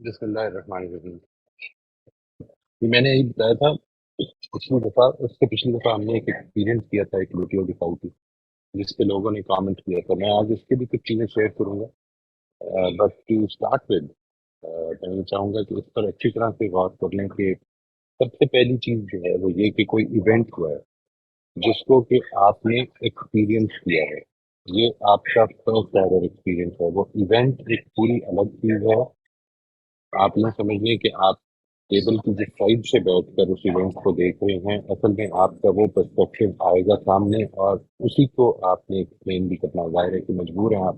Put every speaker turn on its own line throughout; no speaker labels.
بسم اللہ الرحمن الرحیم. یہ میں نے یہی بتایا تھا پچھلی دفعہ، اس سے پچھلی دفعہ ہم نے ایک ایکسپیرینس کیا تھا ایک ویڈیو دکھائی تھی جس پہ لوگوں نے کامنٹ کیا تھا. میں آج اس کے بھی کچھ چیزیں شیئر کروں گا. بٹ ٹو اسٹارٹ ود میں یہ چاہوں گا کہ اس پر اچھی طرح سے غور کر لیں کہ سب سے پہلی چیز جو ہے وہ یہ کہ کوئی ایونٹ ہوا ہے جس کو کہ آپ نے ایکسپیرینس کیا ہے. یہ آپ کا فرسٹ آرڈر ایکسپیرینس ہے. وہ ایونٹ ایک پوری الگ چیز ہے. آپ نہ سمجھیں کہ آپ ٹیبل کی جس سائڈ سے بیٹھ کر اس ایونٹ کو دیکھ رہے ہیں، اصل میں آپ کا وہ پرسپیکٹو آئے گا سامنے اور اسی کو آپ نے ایکسپلین بھی کرنا. ظاہر ہے کہ مجبور ہیں آپ.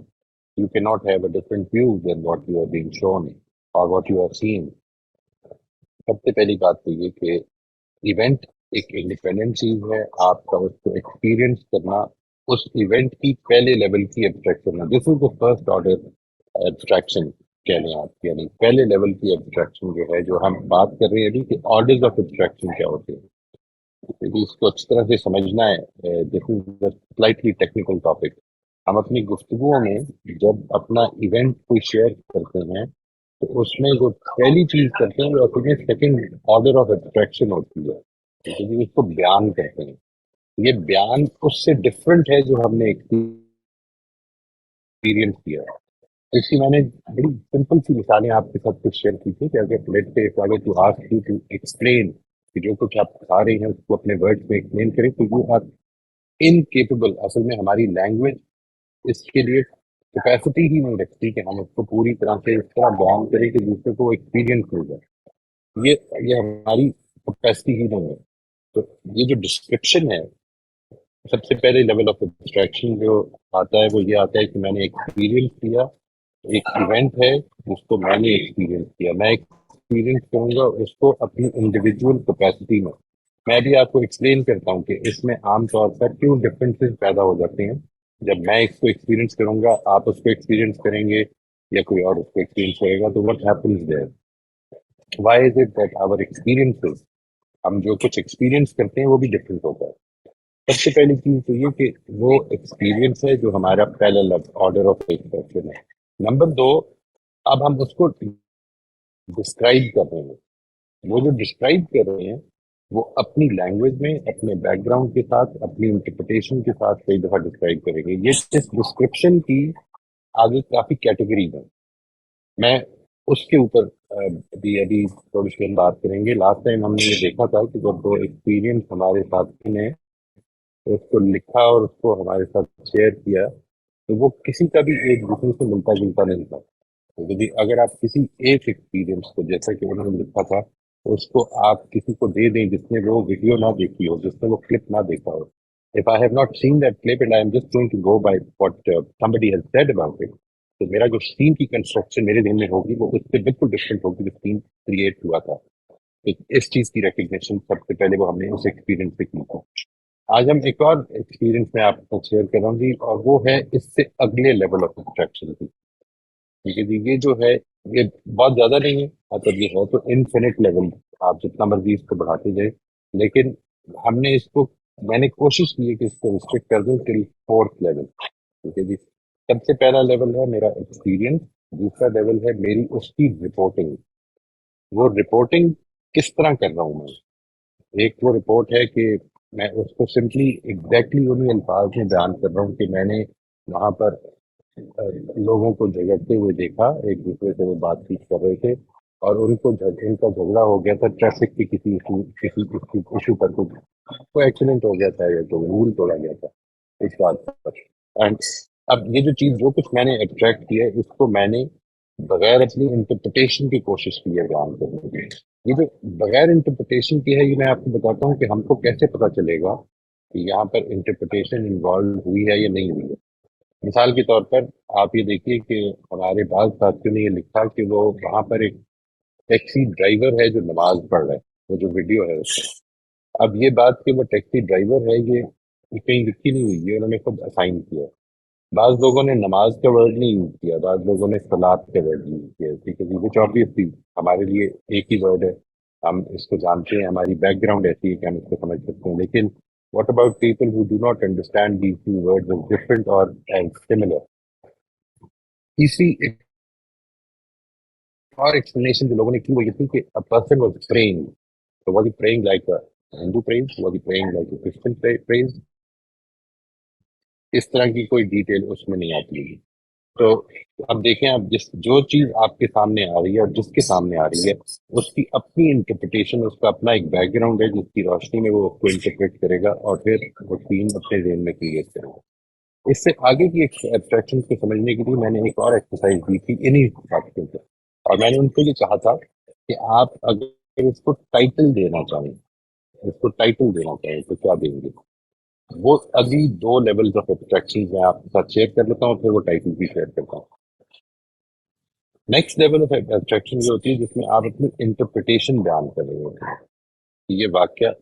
You can not have a different view than what you are being shown اور واٹ یو آر سیئنگ. سب سے پہلی بات تو یہ کہ ایونٹ ایک انڈیپینڈنٹ چیز ہے. آپ کا اس کو ایکسپیرئنس کرنا اس ایونٹ کی پہلے لیول کی ایبسٹریکشن ہے. دس از دا فرسٹ آرڈر ایبسٹریکشن کہہ لیں آپ. یعنی پہلے لیول کی ایبسٹریکشن جو ہے، جو ہم بات کر رہے ہیں ابھی کہ آرڈرز آف ایبسٹریکشن کیا ہوتے ہیں، اس کو اچھی طرح سے سمجھنا ہے. دس از سلائٹلی ٹیکنیکل ٹاپک. ہم اپنی گفتگو میں جب اپنا ایونٹ کوئی شیئر کرتے ہیں تو اس میں جو پہلی چیز کرتے ہیں وہ اپنے سیکنڈ آرڈر آف ایبسٹریکشن ہوتی ہے. ٹھیک ہے جی، اس کو بیان کہتے ہیں. یہ بیان اس سے ڈفرنٹ ہے جو ہم نے ایکسپیرینس کیا ہے. اس کی میں نے بڑی سمپل سی مثالیں آپ کے ساتھ کچھ شیئر کی تھی کہ اگر to ask you to explain کہ جو کچھ آپ کھا رہے ہیں اس کو اپنے ورڈ میں ایکسپلین کریں تو یو آر انکیپیبل. اصل میں ہماری لینگویج اس کے لیے کیپیسٹی ہی نہیں رکھتی کہ ہم اس کو پوری طرح سے اس طرح بیان کریں کہ دوسرے کو ایکسپیرینس مل جائے. یہ ہماری کیپیسٹی ہی نہیں ہے. تو یہ جو ڈسکرپشن ہے، سب سے پہلے لیول آف ایبسٹریکشن جو آتا ہے وہ یہ آتا ہے کہ میں نے ایکسپیرینس کیا. ایک ایونٹ ہے جس کو میں نے ایکسپیرینس کیا. میں ایکسپیرینس کروں گا اس کو اپنی انڈیویجول کیپیسٹی میں. میں بھی آپ کو ایکسپلین کرتا ہوں کہ اس میں عام طور پر کیوں ڈفرینسز پیدا ہو جاتے ہیں. جب میں اس کو ایکسپیرینس کروں گا، آپ اس کو ایکسپیرینس کریں گے یا کوئی اور اس کو ایکسپیرینس کرے گا، تو what happens there? Why is it that our experiences, ہم جو کچھ ایکسپیرینس کرتے ہیں وہ بھی ڈفرینٹ ہوتا ہے. سب سے پہلی چیز تو یہ کہ وہ ایکسپیرینس ہے جو ہمارا پہلا آرڈر آف ایکسپریشن ہے. نمبر دو، اب ہم اس کو ڈسکرائب کر رہے ہیں. وہ جو ڈسکرائب کر رہے ہیں وہ اپنی لینگویج میں اپنے بیک گراؤنڈ کے ساتھ اپنی انٹرپریٹیشن کے ساتھ کئی دفعہ ڈسکرائب کریں گے. یہ ڈسکرپشن کی آگے کافی کیٹیگریز ہیں. میں اس کے اوپر ابھی تھوڑی سی ہم بات کریں گے. لاسٹ ٹائم ہم نے یہ دیکھا تھا کہ جب وہ ایکسپیرینس ہمارے ساتھی نے اس کو لکھا اور اس کو ہمارے ساتھ شیئر کیا تو وہ کسی کا بھی ایک دوسرے سے ملتا جلتا نہیں تھا. کیونکہ اگر آپ کسی ایک ایکسپیرینس کو، جیسا کہ انہوں نے لکھا تھا، اس کو آپ کسی کو دے دیں جس نے وہ ویڈیو نہ دیکھی ہو، جس نے وہ کلپ نہ دیکھا ہو. If I have not seen that clip and I am just going to go by what somebody has said about it, تو میرا جو سین کی کنسٹرکشن میرے ذہن میں ہوگی وہ اس سے بالکل ڈفرینٹ ہوگی جو سین کریٹ ہوا تھا. اس چیز کی ریکگنیشن سب سے پہلے وہ ہم نے اس ایکسپیرینس سے کی تھی. آج ہم ایک اور ایکسپیرینس میں آپ کو شیئر کر رہا ہوں جی، اور وہ ہے اس سے اگلے لیول آف ایبسٹریکشن کی. ٹھیک ہے جی، یہ جو ہے یہ بہت زیادہ نہیں ہے، مطلب یہ ہے تو انفینٹ لیول. آپ جتنا مرضی اس کو بڑھاتے جائیں، لیکن ہم نے اس کو، میں نے کوشش کی ہے کہ اس کو ریسٹرکٹ کر دوں ٹل فورتھ لیول. ٹھیک ہے جی. سب سے پہلا لیول ہے میرا ایکسپیرینس. دوسرا لیول ہے میری اس کی رپورٹنگ. وہ رپورٹنگ کس طرح کر رہا ہوں میں. ایک وہ رپورٹ ہے کہ میں اس کو سمپلی ایگزیکٹلی انہیں الفاظ میں بیان کر رہا ہوں کہ میں نے وہاں پر لوگوں کو جھگڑتے ہوئے دیکھا، ایک دوسرے سے وہ بات چیت کر رہے تھے اور ان کو ان کا جھگڑا ہو گیا تھا ٹریفک کی کسی ایشو پر. کوئی ایکسیڈنٹ ہو گیا تھا یا تو رول توڑا گیا تھا اس بات پر. اینڈ اب یہ جو چیز جو کچھ میں نے ایکسٹریکٹ کیا ہے اس کو میں نے بغیر اپنی انٹرپریٹیشن کی کوشش کی ہے بیان کرنے کی. یہ جو بغیر انٹرپریٹیشن کی ہے، یہ میں آپ کو بتاتا ہوں کہ ہم کو کیسے پتہ چلے گا کہ یہاں پر انٹرپریٹیشن انوالو ہوئی ہے یا نہیں ہوئی ہے. مثال کے طور پر آپ یہ دیکھیے کہ ہمارے بعض ساتھیوں نے یہ لکھا کہ وہ وہاں پر ایک ٹیکسی ڈرائیور ہے جو نماز پڑھ رہا ہے. وہ جو ویڈیو ہے اس میں، اب یہ بات کہ وہ ٹیکسی ڈرائیور ہے یہ کہیں لکھی نہیں ہوئی، یہ انہوں نے خود اسائن کیا. بعض لوگوں نے نماز کا ورڈ نہیں یوز کیا، بعض لوگوں نے صلاۃ کا ورڈ یوز کیا. ٹھیک ہے جی، وچ آبویسلی ہمارے لیے ایک ہی ورڈ ہے، ہم اس کو جانتے ہیں، ہماری بیک گراؤنڈ ایسی ہے کہ ہم اس کو سمجھ سکتے ہیں. لیکن what about people who do not understand these two words as different or as similar. تیسری اور ایکسپلینیشن جو لوگوں نے کی وہ یہ تھی کہ a person was praying. So was he praying like a Hindu prays? Was he praying like a Christian prays? اس طرح کی کوئی ڈیٹیل اس میں نہیں آتی ہے. تو اب دیکھیں، اب جو چیز آپ کے سامنے آ رہی ہے اور جس کے سامنے آ رہی ہے اس کی اپنی انٹرپریٹیشن، اس کا اپنا ایک بیک گراؤنڈ ہے جس کی روشنی میں وہ اس کو انٹرپریٹ کرے گا اور پھر وہ ٹیم اپنے ذہن میں کریٹ کرے گا. اس سے آگے کی ایبسٹریکشن کو سمجھنے کے لیے میں نے ایک اور ایکسرسائز دی تھی انہی باتوں سے، اور میں نے ان کو یہ کہا تھا کہ آپ اگر اس کو ٹائٹل دینا چاہیں، اس کو ٹائٹل دینا چاہیں تو کیا دیں گے. وہ ابھی 2 لیولز آف ایبسٹریکشن میں آپ کے ساتھ شیئر کر لیتا ہوں، پھر وہ ٹائٹل بھی شیئر کرتا ہوں. نیکسٹ لیول آف ایبسٹریکشن یہ ہوتی ہے جس میں آپ اپنی انٹرپریٹیشن بیان کر رہے ہوتے ہیں کہ یہ واقعہ،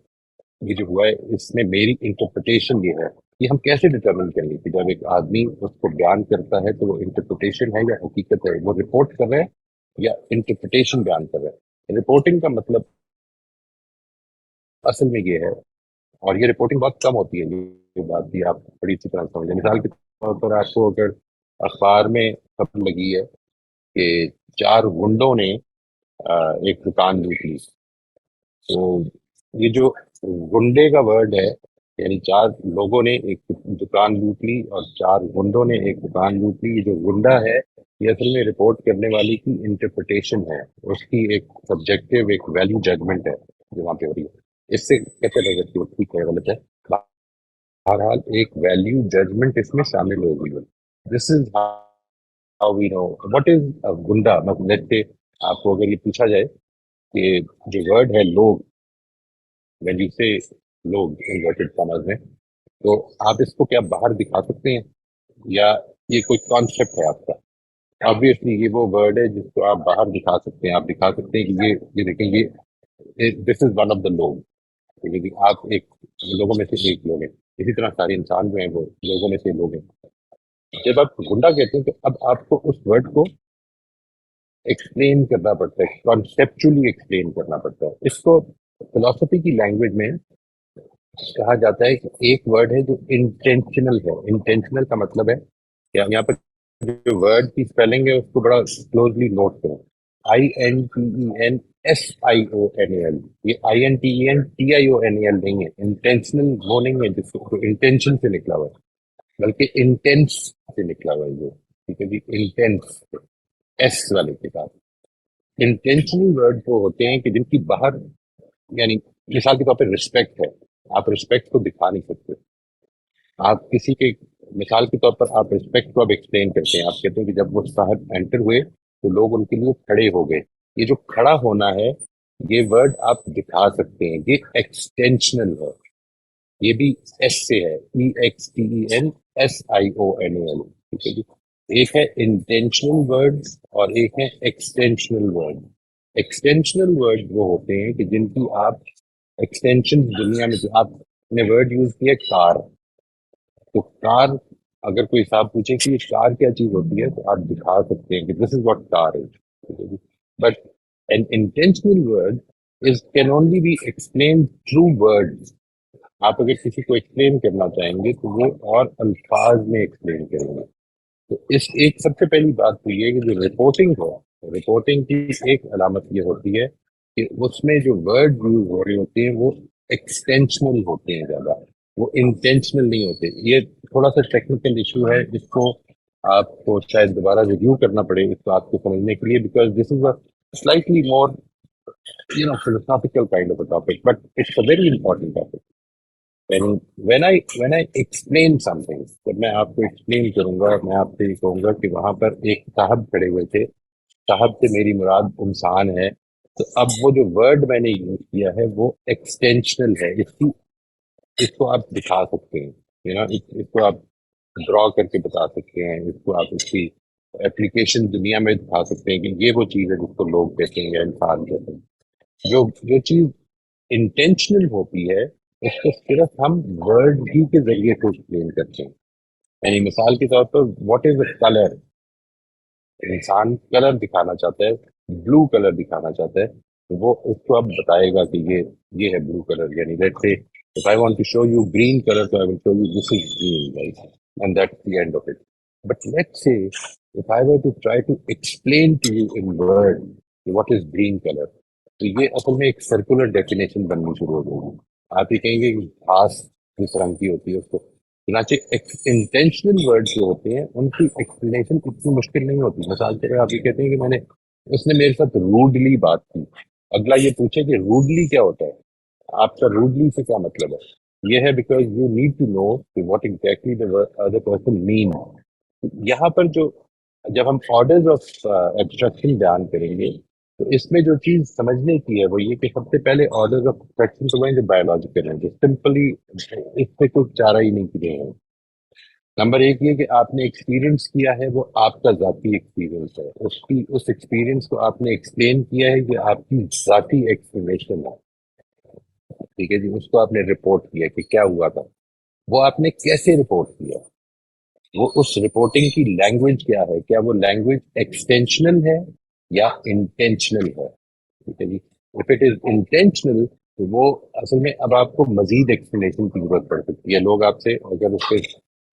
یہ جو ہوا ہے اس میں میری انٹرپریٹیشن یہ ہے. یہ ہم کیسے ڈٹرمن کریں گے کہ جب ایک آدمی اس کو بیان کرتا ہے تو وہ انٹرپریٹیشن ہے یا حقیقت ہے، وہ رپورٹ کر رہا ہے یا انٹرپریٹیشن بیان کر رہا ہے. رپورٹنگ کا مطلب اصل میں یہ ہے، اور یہ رپورٹنگ بہت کم ہوتی ہے، یہ بات بھی آپ بڑی اچھی طرح سمجھیں. مثال کے طور پر آپ کو اگر اخبار میں خبر لگی ہے کہ 4 گنڈوں نے ایک دکان لوٹ لی، تو یہ جو گنڈے کا ورڈ ہے، یعنی 4 لوگوں نے ایک دکان لوٹ لی اور 4 گنڈوں نے ایک دکان لوٹ لی. یہ جو گنڈا ہے یہ اصل میں رپورٹ کرنے والی کی انٹرپریٹیشن ہے، اس کی ایک سبجیکٹیو ایک ویلیو ججمنٹ ہے جو وہاں پہ ہو رہی ہے. اس سے کیسے لگا کہ وہ ٹھیک ہے غلط ہے، بہرحال ایک ویلیو ججمنٹ اس میں شامل ہوگی. دس is how we know what is گنڈا. مطلب سے آپ کو اگر یہ پوچھا جائے کہ جو ورڈ ہے لوگ، وین یو سے لوگ انورٹڈ کامرز میں، تو آپ اس کو کیا باہر دکھا سکتے ہیں یا یہ کوئی کانسیپٹ ہے آپ کا؟ آبویسلی یہ وہ ورڈ ہے جس کو آپ باہر دکھا سکتے ہیں. آپ دکھا سکتے ہیں کہ یہ دیکھیں، یہ دس از ون آف دا لوگ. آپ ایک لوگوں میں سے ایک لوگ ہیں، اسی طرح سارے انسان جو ہیں وہ لوگوں میں سے لوگ ہیں. جب آپ گنڈا کہتے ہیں تو اب آپ کو اس ورڈ کو ایکسپلین کرنا پڑتا ہے، کانسیپچولی ایکسپلین کرنا پڑتا ہے. اس کو فلسفی کی لینگویج میں کہا جاتا ہے کہ ایک ورڈ ہے جو انٹینشنل ہے. انٹینشنل کا مطلب ہے کہ یہاں پر جو ورڈ کی اسپیلنگ ہے اس کو بڑا کلوزلی نوٹ کریں. INTENSIONAL، یہ INTENTIONAL نہیں ہے. انٹینشنل وہ نہیں ہے جس کو انٹینشن سے نکلا ہوا ہے، بلکہ انٹینس سے نکلا ہوا ہے. یہ ٹھیک ہے جی، انٹینس ایس والے کے ساتھ. انٹینشنل ورڈ وہ ہوتے ہیں کہ جن کی باہر، یعنی مثال کے طور پہ رسپیکٹ ہے، آپ رسپیکٹ کو دکھا نہیں سکتے. آپ کسی کے مثال کے طور پر آپ رسپیکٹ کو اب ایکسپلین کرتے ہیں. آپ کہتے ہیں کہ جب وہ صاحب انٹر ہوئے تو لوگ ان کے لیے کھڑے ہو گئے. یہ جو کھڑا ہونا ہے یہ ورڈ آپ دکھا سکتے ہیں، یہ ایکسٹینشنل ہے. یہ بھی ایس سے ہے، EXTENSIONAL. ٹھیک ہے جی. ایک ہے انٹینشنل ورڈ اور ایک ہے ایکسٹینشنل ورڈ. ایکسٹینشنل ورڈ وہ ہوتے ہیں کہ جن کی آپ ایکسٹینشن دنیا میں، جو آپ نے ورڈ یوز کیا کار، تو کار اگر کوئی صاحب پوچھے کہ یہ کار کیا چیز ہوتی ہے تو آپ دکھا سکتے ہیں کہ this is what car is. But an intentional word can only be explain through word. آپ اگر کسی کو ایکسپلین کرنا چاہیں گے تو وہ اور الفاظ میں ایکسپلین کریں گے. تو اس ایک سب سے پہلی بات تو یہ کہ جو رپورٹنگ ہو، رپورٹنگ کی ایک علامت یہ ہوتی ہے کہ اس میں جو ورڈ یوز ہو رہے ہوتے ہیں وہ ایکسٹینشنل ہوتے ہیں زیادہ، وہ انٹینشنل نہیں ہوتے. یہ تھوڑا سا ٹیکنیکل ایشو ہے جس کو آپ کو شاید دوبارہ ریویو کرنا پڑے اس بات کو سمجھنے کے لیے، because this is a slightly more philosophical kind of a topic, but it's a very important topic. When I explain something، جب میں آپ کو ایکسپلین کروں گا، میں آپ سے یہ کہوں گا کہ وہاں پر ایک صاحب کھڑے ہوئے تھے، صاحب سے میری مراد انسان ہے، تو اب وہ جو ورڈ میں نے یوز کیا ہے وہ ایکسٹینشنل ہے. اس کو آپ دکھا سکتے ہیں، اس کو آپ ڈرا کر کے بتا سکتے ہیں، اس کو آپ اس کی اپلیکیشن دنیا میں دکھا سکتے ہیں کہ یہ وہ چیز ہے جس کو لوگ کہتے ہیں یا انسان کہتے ہیں. جو چیز انٹینشنل ہوتی ہے اس کو صرف ہم ورڈ ہی کے ذریعے سے ایکسپلین کرتے ہیں. یعنی مثال کے طور پر واٹ از اے کلر، انسان کلر دکھانا چاہتا ہے، بلو کلر دکھانا چاہتا ہے، تو وہ اس کو اب بتائے گا کہ یہ ہے بلو کلر. یعنی let's say if I want to show you green color, so I will show you this is green, right? And that's the end of it. But let's say if I were to try to explain to you in word what is green color, تو یہ اصل میں ایک circular definition بننی شروع ہو گئی. آپ یہ کہیں گے کہ گھاس کس رنگ کی ہوتی ہے اس کو. چنانچہ انٹینشنل ورڈ جو ہوتے ہیں ان کی ایکسپلینیشن اتنی مشکل نہیں ہوتی. مثال کے طور آپ یہ کہتے ہیں کہ اس نے میرے ساتھ روڈلی بات کی. اگلا یہ پوچھے کہ روڈلی کیا ہوتا ہے, آپ کا روڈلی سے کیا مطلب ہے. یہ ہے because you need to know what exactly the other person mean. یہاں پر جب ہم آرڈرز آف ایبسٹریکشن بیان کریں گے تو اس میں جو چیز سمجھنے کی ہے وہ یہ کہ سب سے پہلے آرڈرز آف ایبسٹریکشن تو وہ جو بایولوجیکل ہیں, جو سمپلی اس سے کوئی چارہ ہی نہیں کیے ہیں. نمبر ایک یہ کہ آپ نے ایکسپیرینس کیا ہے وہ آپ کا ذاتی ایکسپیرینس ہے, اس ایکسپیرینس کو آپ نے ایکسپلین کیا ہے یہ آپ کی ذاتی ایکسپلینیشن ہے. ٹھیک ہے جی, اس کو آپ نے رپورٹ کیا کہ کیا ہوا تھا. وہ آپ نے کیسے رپورٹ کیا, وہ اس رپورٹنگ کی لینگویج کیا ہے, کیا وہ لینگویج ایکسٹینشنل ہے یا انٹینشنل ہے. ٹھیک ہے جی, اف اٹ از انٹینشنل تو وہ اصل میں اب آپ کو مزید ایکسپلینیشن کی ضرورت پڑ سکتی ہے. لوگ آپ سے اگر اس کے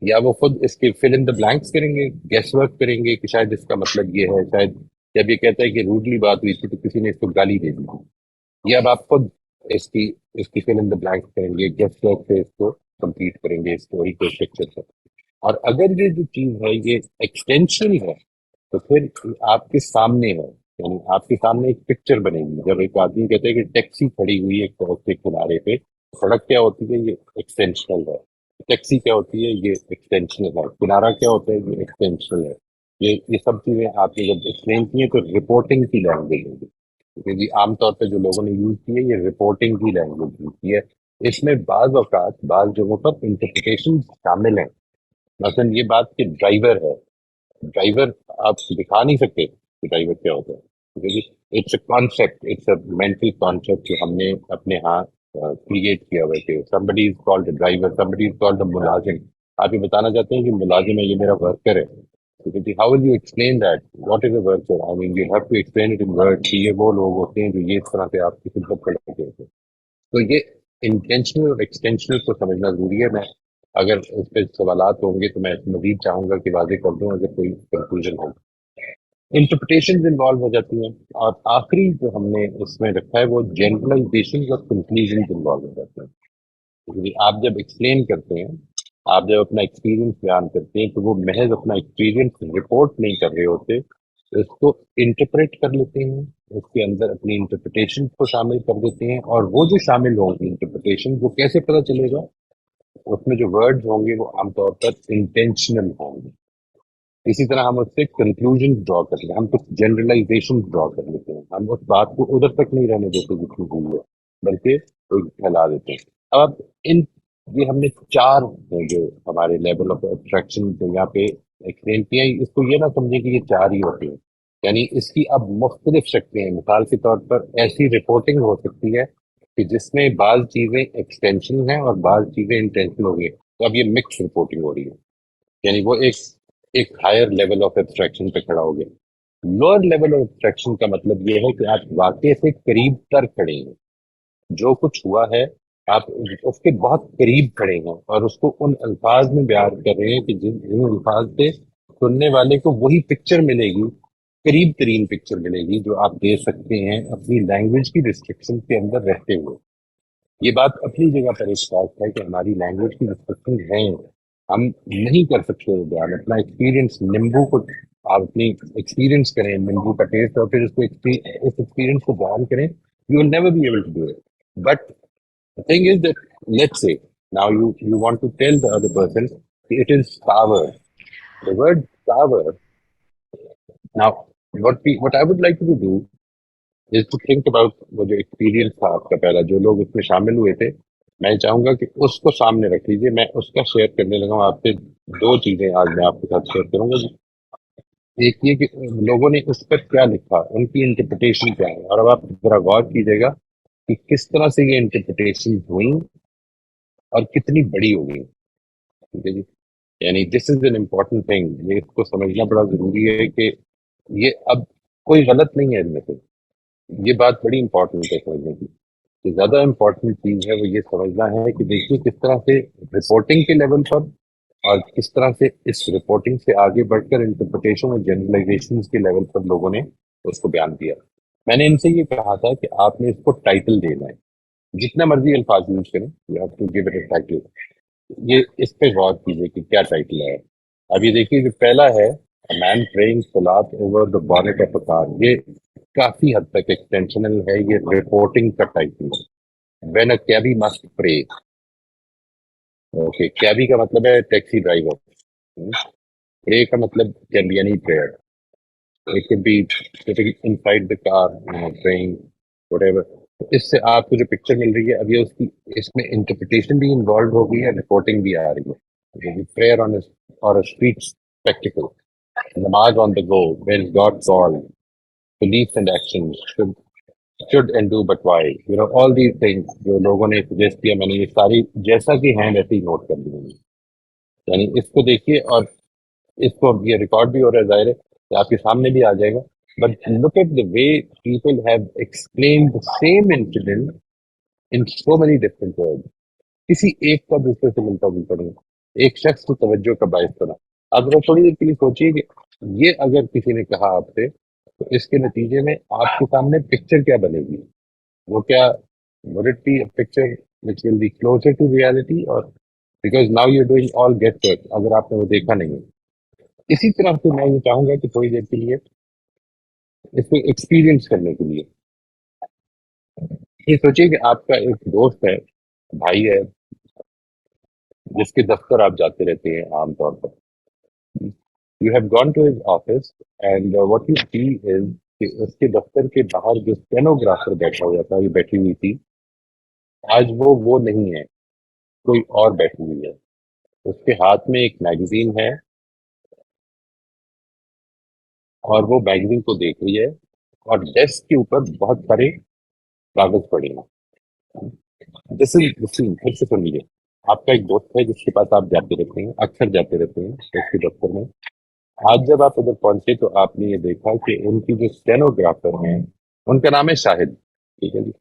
یا وہ خود اس کے فل ان دا بلینکس کریں گے, گیس ورک کریں گے کہ شاید اس کا مطلب یہ ہے, شاید جب یہ کہتا ہے کہ روڈلی بات ہوئی تھی تو کسی نے اس کو گالی دے دی تھی, یا اب آپ خود اس کی فل ان دا بلینکس کریں گے, گیس ورک سے اس کو کمپلیٹ کریں گے اسٹوری کے پکچر سے. اور اگر یہ جو چیز ہے یہ ایکسٹینشن ہے تو پھر آپ کے سامنے ہے, یعنی آپ کے سامنے ایک پکچر بنے گی. جب ایک آدمی کہتے ہیں کہ ٹیکسی کھڑی ہوئی ہے سڑک کے کنارے پہ, سڑک کیا ہوتی ہے, یہ ایکسٹینشنل ہے. ٹیکسی کیا ہوتی ہے, یہ ایکسٹینشنل ہے. کنارہ کیا ہوتا ہے, یہ ایکسٹینشنل ہے. یہ سب چیزیں آپ نے جب ایکسپلین کی ہیں تو رپورٹنگ کی لینگویج ہوگی. کیونکہ جی عام طور پہ جو لوگوں نے یوز کی ہے یہ رپورٹنگ کی لینگویج یوز کی ہے. اس میں بعض اوقات بعض جگہوں پر انٹرپریٹیشن شامل ہیں. مثلا یہ بات کہ ڈرائیور ہے, ڈرائیور آپ دکھا نہیں سکتے کہ ڈرائیور کیا ہوتا ہے, کیونکہ it's a concept, it's a mental concept جو ہم نے اپنے ہاں کریٹ کیا ہوا ہے کہ somebody is called a driver, somebody is called a ملازم. آپ یہ بتانا چاہتے ہیں کہ ملازم ہے, یہ میرا ورکر ہے. How will you explain that? What is a worker? I mean, you have to explain it in words. یہ وہ لوگ ہوتے ہیں جو یہ اس طرح سے آپ کی خدمت کر رہے ہوتے ہیں. تو یہ انٹینشنل اور ایکسٹینشنل کو سمجھنا ضروری ہے. میں اگر اس پہ سوالات ہوں گے تو میں مزید چاہوں گا کہ واضح کر دوں اگر کوئی کنکلوژن ہو. انٹرپریٹیشنز انوالو ہو جاتی ہیں, اور آخری جو ہم نے اس میں رکھا ہے وہ جنرلائزیشنز اور کنکلوژنز انوالو ہو جاتے ہیں. کیونکہ آپ جب ایکسپلین کرتے ہیں, آپ جب اپنا ایکسپیرینس بیان کرتے ہیں تو وہ محض اپنا ایکسپیرینس رپورٹ نہیں کر رہے ہوتے, اس کو انٹرپریٹ کر لیتے ہیں, اس کے اندر اپنی انٹرپریٹیشن کو شامل کر دیتے ہیں. اور وہ جو شامل ہوں گی انٹرپریٹیشن, وہ کیسے پتہ چلے گا, اس میں جو ورڈز ہوں گے وہ عام طور پر انٹینشنل ہوں گے. اسی طرح ہم اس سے کنکلوژن ڈرا کر لیں, ہم کچھ جنرلائزیشن ڈرا کر لیتے ہیں. ہم اس بات کو ادھر تک نہیں رہنے دیتے جتنی ہوئی ہے, بلکہ پھیلا دیتے ہیں. اب آپ یہ ہم نے 4 جو ہمارے لیول آف ایبسٹریکشن جو یہاں پہ ایکسپلین کیا ہے, اس کو یہ نہ سمجھیں کہ یہ 4 ہی ہوتے ہیں. یعنی اس کی اب مختلف شکلیں ہیں. مثال کے طور پر ایسی رپورٹنگ ہو سکتی ہے کہ جس میں بعض چیزیں ایکسٹینشن ہیں اور بعض چیزیں انٹینشنل ہو گئی, تو اب یہ مکس رپورٹنگ ہو رہی ہے. یعنی وہ ایک ہائر لیول آف ایبسٹریکشن پہ کھڑا ہو گیا. لوئر لیول آف ایبسٹریکشن کا مطلب یہ ہے کہ آپ واقع سے قریب تر کھڑے ہیں, جو کچھ ہوا ہے آپ اس کے بہت قریب کھڑے ہیں اور اس کو ان الفاظ میں بیان کر رہے ہیں کہ جن الفاظ سے سننے والے کو وہی پکچر ملے گی, قریب ترین پکچر ملے گی جو آپ دے سکتے ہیں اپنی لینگویج کی ریسٹرکشن کے اندر رہتے ہوئے. یہ بات اپنی جگہ پر ایک بات ہے کہ ہماری لینگویج کی ریسٹرکشن ہیں, ہم نہیں کر سکتے بیان. اپنا ایکسپیرینس نیمبو کو آپ اپنی ایکسپیرینس کریں, نیمبو کا ٹیسٹ, اور پھر اس ایکسپیرینس کو بیان کریں, you will never be able to do it. But the thing is that, let's say, now you want to tell the other person it is sour. The word sour. Now, what I would like you to do is to think about وہ جو experience تھا آپ کا پہلا, جو لوگ اس میں شامل ہوئے تھے, میں چاہوں گا کہ اس کو سامنے رکھ لیجیے. میں اس کا شیئر کرنے لگا ہوں آپ سے. 2 چیزیں آج میں آپ کے ساتھ شیئر کروں گا. ایک یہ کہ لوگوں نے اس پر کیا لکھا, ان کی انٹرپریٹیشن کیا ہے, اور اب آپ ذرا غور کیجیے گا کہ کس طرح سے یہ انٹرپریٹیشن ہوئی اور کتنی بڑی ہو گئی. ٹھیک ہے جی, یعنی دس از این امپورٹنٹ تھنگ. یہ اس کو سمجھنا بڑا ضروری ہے کہ یہ اب کوئی غلط نہیں ہے ان میں سے. یہ بات بڑی امپورٹنٹ ہے سمجھنے کی. کہ زیادہ امپورٹنٹ چیز ہے وہ یہ سمجھنا ہے کہ دیکھیے کس طرح سے رپورٹنگ کے لیول پر اور کس طرح سے اس رپورٹنگ سے آگے بڑھ کر انٹرپریٹیشن اور جنرلائزیشن کے لیول پر لوگوں نے اس کو بیان دیا. میں نے ان سے یہ کہا تھا کہ آپ نے اس کو ٹائٹل دینا ہے، جتنا مرضی الفاظ یوز کریں، you have to give it a title. یہ اس پہ غور کیجیے کہ کیا ٹائٹل ہے. اب یہ دیکھیے جو پہلا ہے A man praying salat over the bonnet of a car، یہ کافی حد تک ایکسٹینشنل ہے، یہ رپورٹنگ کا ٹائٹل ہے. When a cabbie must pray، okay, cabbie کا مطلب ہے ٹیکسی ڈرائیور. پرے کا مطلب can be any prayer. It could be sitting inside the car, praying, whatever. تو اس سے آپ کو جو پکچر مل رہی ہے اب یہ اس میں انٹرپریٹیشن بھی انوالو ہو گئی ہے، رپورٹنگ بھی آ رہی ہے. پریئر اور اسٹریٹ اسپیکٹیکل، نماز on the go, when God call, beliefs and action, should and do but why، all these things جو لوگوں نے سجیسٹ کیا، میں نے یہ ساری جیسا کہ ہیں ویسے ہی نوٹ کر لی. یعنی اس کو دیکھیے، اور اس کو یہ ریکارڈ بھی ہو رہا ہے، ظاہر ہے کہ آپ کے سامنے بھی آ جائے گا. But look at the way people have explain the same incident in so many different word. کسی ایک کا دوسرے سے ملتا جلتا نہیں، ایک شخص کی توجہ کا باعث بنا. اب ذرا تھوڑی دیر کے لیے سوچیے کہ یہ اگر کسی نے کہا آپ سے، تو اس کے نتیجے میں آپ کے سامنے پکچر کیا بنے گی؟ وہ کیا would it be a picture which will be closer to reality, or because now you're doing all guesswork اگر آپ نے وہ دیکھا نہیں ہے. اسی طرح سے میں یہ چاہوں گا کہ تھوڑی دیر کے لیے اس کو ایکسپیرینس کرنے کے لیے یہ سوچیے کہ آپ کا ایک دوست ہے، بھائی ہے، جس کے دفتر آپ جاتے رہتے ہیں عام طور پر. You have gone to his office and what you see is کہ اس کے دفتر کے باہر جو اسٹینوگرافر بیٹھا ہوا تھا، یہ بیٹھی ہوئی تھی، آج وہ نہیں ہے، کوئی اور بیٹھی ہوئی ہے. اس کے ہاتھ میں ایک میگزین ہے اور وہ میگزین کو دیکھ رہی ہے، اور ڈیسک کے اوپر بہت سارے کاغذ پڑے ہیں. دس از the scene. پھر سے سن لیجیے. آپ کا ایک دوست ہے جس کے پاس آپ جاتے رہتے ہیں، اکثر جاتے رہتے ہیں اس کے دفتر میں. آج جب آپ ادھر پہنچے تو آپ نے یہ دیکھا کہ ان کی جو اسٹینوگرافر ہیں، ان کا نام ہے شاہد، ٹھیک ہے جی،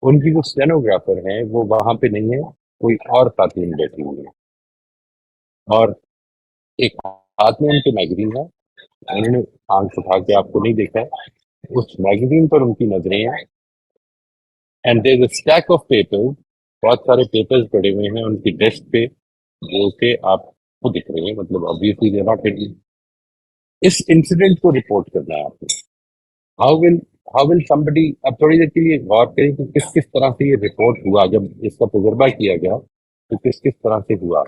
ان کی جو اسٹینوگرافر ہیں وہ وہاں پہ نہیں ہے، کوئی اور خاتون بیٹھی ہوئی ہے، اور ایک ہاتھ میں ان کے میگزین ہے. انہوں نے آنکھ اٹھا کے آپ کو نہیں دیکھا ہے، اس میگزین پر ان کی نظریں ہیں. And there is a stack of paper, بہت سارے پیپرز پڑے ہوئے ہیں ان کی ڈیسک پہ جو کہ آپ کو دکھ رہے ہیں، مطلب obviously they are not hidden. اس انسیڈنٹ کو رپورٹ کرنا ہے آپ نے. ہاؤ ول somebody، اب تھوڑی دیر کے لیے غور کریں کہ کس طرح سے یہ رپورٹ ہوا. جب اس کا تجربہ کیا گیا تو کس طرح سے ہوا.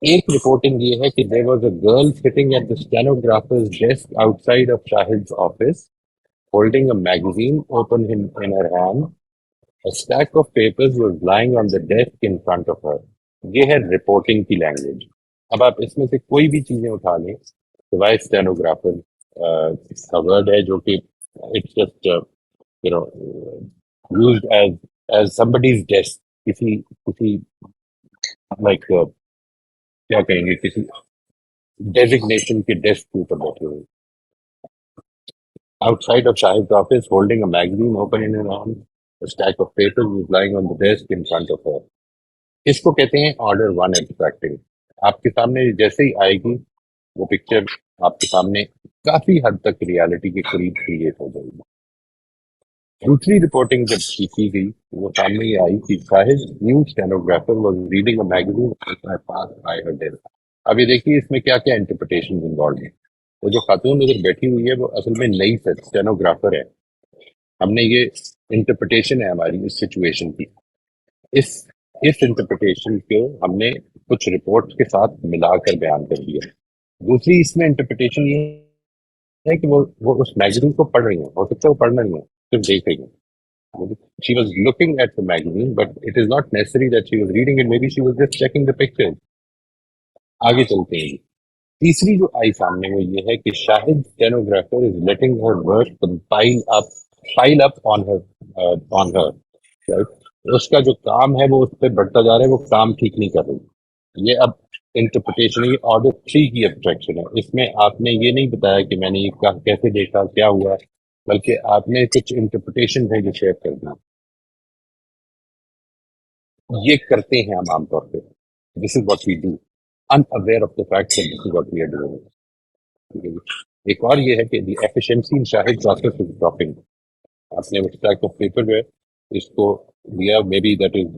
ایک رپورٹنگ یہ ہے کہ there was a girl sitting at the stenographer's desk outside of Shahid's office holding a magazine open in her hand. A stack of papers was lying on the desk in front of her. یہ ہے reporting کی language. اب آپ اس میں سے کوئی بھی چیزیں اٹھا لیں، سوائے اسٹینوگرافر کا ورڈ ہے جو کہ it's just used as somebody's desk، کسی لائک کیا کہیں گے، کسی ڈیزگنیشن کے ڈیسک کے اوپر بیٹھے ہوئے. Outside of Shahid's office, holding a magazine open in her hand, a stack of papers was lying on the desk in front of her. اس کو کہتے ہیں آرڈر 1 ایبسٹریکٹنگ. آپ کے سامنے جیسے ہی آئے گی وہ پکچر آپ کے سامنے کافی حد تک ریالٹی کے قریب کریٹ ہو جائے گی. دوسری رپورٹنگ جب کی گئی وہ سامنے یہ آئی کہ شاہد new stenographer was reading a magazine by her desk. اب یہ دیکھیے اس میں کیا کیا انٹرپریٹیشن انوالوڈ ہیں. وہ جو خاتون ادھر بیٹھی ہوئی ہے وہ اصل میں نئی اسٹینوگرافر ہے. ہم نے یہ انٹرپریٹیشن ہے ہماری اس سچویشن کی. اس انٹرپریٹیشن کو ہم نے کچھ رپورٹ کے ساتھ ملا کر بیان کر دیا. دوسری اس میں انٹرپریٹیشن یہ ہے کہ وہ اس میگزین کو پڑھ رہی ہیں، ہو سکتا ہے وہ پڑھنا نہیں ہے، صرف دیکھ رہی ہیں. She was looking at the magazine, but it is not necessary that she was reading it. Maybe she was just checking the pictures. آگے چلتے ہیں. تیسری جو آئی سامنے وہ یہ ہے کہ شاہد اسٹینوگرافر از لیٹنگ ہر ورک پائل اپ آن ہر. اس کا جو کام ہے وہ اس پہ بڑھتا جا رہا ہے، وہ کام ٹھیک نہیں کر رہی. یہ اب انٹرپریٹیشن، یہ آرڈر 3 کی ایبسٹریکشن ہے. اس میں آپ نے یہ نہیں بتایا کہ میں نے یہ کیسے دیکھا، کیا ہوا، بلکہ آپ نے کچھ انٹرپریٹیشن ہے جو شیئر کر دی. یہ کرتے ہیں ہم عام طور پہ. This is what we do. unaware of the fact that this is what we are doing. ٹھیک ہے جی. ایک اور یہ ہے کہ the efficiency in Shahid process is dropping. آپ نے stack of paper جو ہے اس کو لیا, مے بی دیٹ از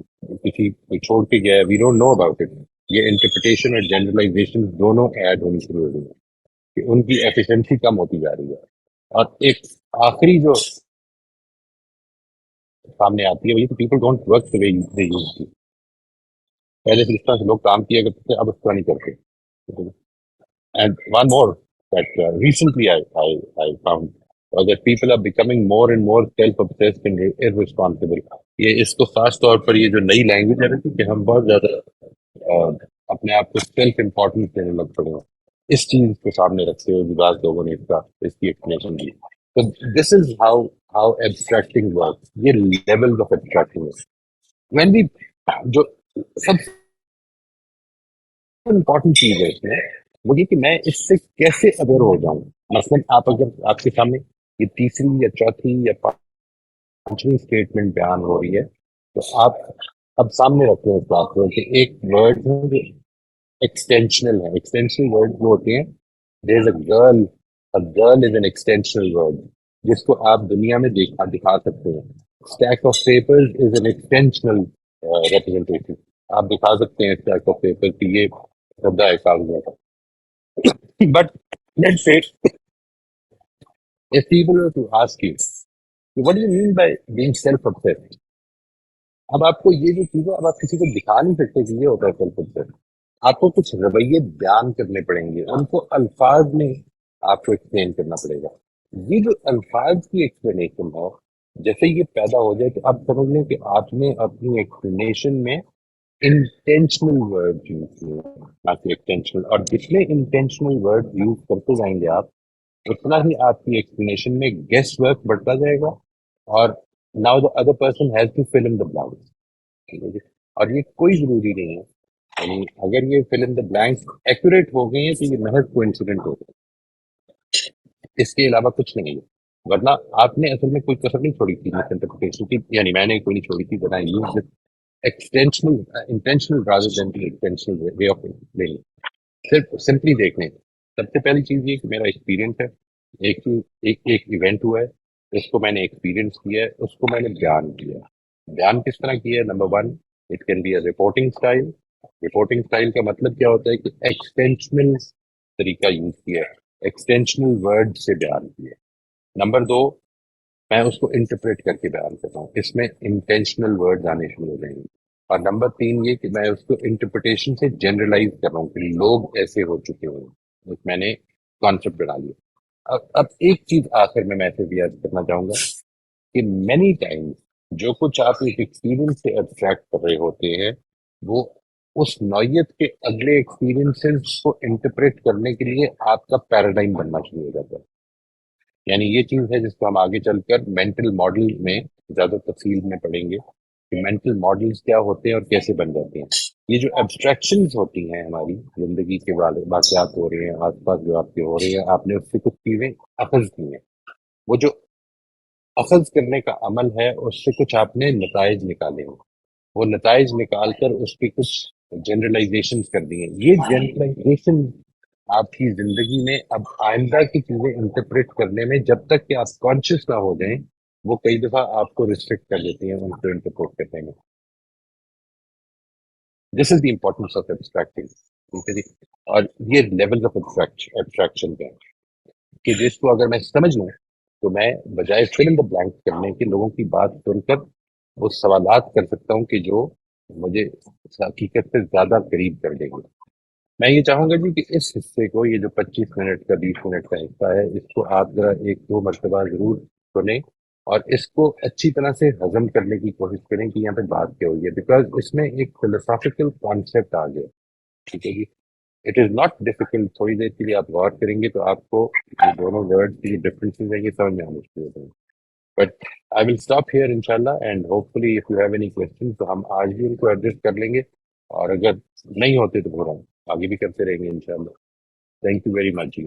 کسی کوئی چھوڑ کے گیا ہے, we don't know about it. یہ انٹرپریٹیشن اور جنرلائزیشن دونوں ایڈ ہونی شروع ہو گئی ہیں کہ ان کی ایفیشنسی کم ہوتی جا رہی ہے. اور ایک آخری جو سامنے آتی ہے وہ یہ کہ people don't work the way they used to. پہلے سے جس طرح سے لوگ کام کیا کرتے تھے اب اس طرح نہیں کرتے. And one more that recently I found that people are becoming more and more self-obsessed and irresponsible. یہ اس کو خاص طور پر یہ جو نئی لینگویج ہے نا کہ ہم بہت زیادہ اپنے آپ کو سیلف امپورٹنس دینے لگ پڑے ہیں, اس چیز کو سامنے رکھتے ہوئے بعض لوگوں نے اس کی ایکسپلینیشن دی. تو دس از ہاؤ ایبسٹریکٹنگ ورکس. یہ لیول آف ایبسٹریکٹنگ ہے. وین بھی جو سب سے امپورٹنٹ چیز ہے اس میں وہ یہ کہ میں اس سے کیسے اویئر ہو جاؤں. مثلاً آپ اگر آپ کے سامنے یہ تیسری یا چوتھی یا پانچویں اسٹیٹمنٹ بیان ہو رہی ہے تو آپ اب سامنے رکھتے ہیں اس بات کو کہ ایک ورڈ ہے جو ایکسٹینشنل ہے. ایکسٹینشنل ورڈ جو ہوتے ہیں, there is a girl is an extensional word جس کو آپ دنیا میں دکھا سکتے ہیں. Stack of papers is an extensional representation. آپ دکھا سکتے ہیں اسٹیک آف پیپر کی یہ مدعا ہے کاغذات کا. But let's say if people were to ask you, what do you mean by being self-obsessed? اب آپ کو یہ جو چیز ہے اب آپ کسی کو دکھا نہیں سکتے کہ یہ ہوتا ہے سیلف obsessed. آپ کو کچھ رویے بیان کرنے پڑیں گے, ان کو الفاظ میں آپ کو ایکسپلین کرنا پڑے گا. یہ جو الفاظ کی ایکسپلینیشن ہے جیسے یہ پیدا ہو جائے تو آپ سمجھ لیں کہ آپ نے اپنی ایکسپلینیشن میں انٹینشنل ورڈ یوز کیے نہ کہ ایکسٹینشنل. اور جتنے انٹینشنل ورڈ یوز کرتے جائیں گے آپ اتنا ہی آپ کی ایکسپلینیشن میں گیس ورک بڑھتا جائے گا. اور now the other person has to fill in the blanks. اور یہ کوئی ضروری نہیں ہے, یعنی اگر یہ فل ان دا بلانکس ایکوریٹ ہو گئی ہیں تو یہ محض کوانسیڈنٹ ہو گئے, اس کے علاوہ کچھ نہیں ہے. ورنہ آپ نے اصل میں کوئی کسر نہیں چھوڑی تھی مس انٹرپریٹیشن کی, یعنی میں نے کوئی نہیں چھوڑی تھی. But I use extensional intentional rather than the intentional way of explaining. صرف سمپلی دیکھنے. سب سے پہلی چیز یہ کہ میرا ایکسپیرینس ہے, ایک ایونٹ ہوا ہے, اس کو میں نے ایکسپیرینس کیا ہے, اس کو میں نے بیان کیا. بیان کس طرح کیا ہے؟ Number one, it can be a reporting style. Reporting style کا مطلب کیا ہوتا ہے کہ ایکسٹینشنل طریقہ یوز کیا ہے, ایکسٹینشنل ورڈ سے بیان کیا. نمبر دو, میں اس کو انٹرپریٹ کر کے بیان کرتا ہوں, اس میں انٹینشنل ورڈ آنے شروع ہو جائیں گے. اور نمبر تین یہ کہ میں اس کو انٹرپریٹیشن سے جنرلائز کر رہا ہوں کہ لوگ ایسے ہو چکے ہوئے ہیں, میں نے کانسیپٹ بنا لیا. اب ایک چیز آخر میں ایسے بھی یاد کرنا چاہوں گا کہ مینی ٹائمز جو کچھ آپ ایک ایکسپیرینس سے ایبسٹریکٹ کر رہے ہوتے ہیں وہ اس نوعیت کے اگلے ایکسپیرینسز کو انٹرپریٹ کرنے کے لیے آپ کا پیراڈائم بننا شروع ہو جاتا ہے. یعنی یہ چیز ہے جس کو ہم آگے چل کر مینٹل ماڈل میں زیادہ تفصیل میں پڑھیں گے کہ مینٹل ماڈلز کیا ہوتے ہیں اور کیسے بن جاتے ہیں. یہ جو ایبسٹریکشنز ہوتی ہیں ہماری زندگی کے واقعات ہو رہے ہیں آس پاس جو آپ کے ہو رہے ہیں, آپ نے اس سے کچھ چیزیں اخذ کی ہیں, وہ جو اخذ کرنے کا عمل ہے اس سے کچھ آپ نے نتائج نکالے ہیں, وہ نتائج نکال کر اس کی کچھ جنرلائزیشنز کر دی ہیں. یہ جنرلائزیشن آپ کی زندگی میں اب آئندہ کی چیزیں انٹرپریٹ کرنے میں جب تک کہ آپ کانشیس نہ ہو جائیں وہ کئی دفعہ آپ کو ریسٹرکٹ کر دیتی ہیں ان کو انٹرپریٹ کرنے میں. دس از دی امپورٹینس آف ایبسٹریکٹنگ. ٹھیک ہے جی. اور یہ لیول آف ایبسٹریکشن کا کہ جس کو اگر میں سمجھ لوں تو میں بجائے فل ان دا بلینک کرنے کے لوگوں کی بات سن کر وہ سوالات کر سکتا ہوں کہ جو مجھے حقیقت سے زیادہ قریب کر دیں گے. میں یہ چاہوں گا جی کہ اس حصے کو, یہ جو 25 منٹ کا 20 منٹ کا حصہ ہے, اس کو آپ ذرا ایک دو مرتبہ ضرور سنیں اور اس کو اچھی طرح سے ہضم کرنے کی کوشش کریں کہ یہاں پہ بات کیا ہوئی ہے, بیکاز اس میں ایک فلسافیکل کانسیپٹ آ گیا. ٹھیک ہے جی. It is not difficult. تھوڑی دیر کے لیے آپ غور کریں گے تو آپ کو یہ دونوں ورڈ کی ڈفرینسز ہیں یہ سمجھ میں آنے شروع ہو جائیں گے. But I will stop here ان شاء اللہ, and hopefully if you have any question تو ہم آج بھی ان کو ایڈریس کر لیں گے, اور اگر نہیں ہوتے تو پھر ہم آگے بھی کرتے رہیں گے انشاءاللہ. Thank you very much.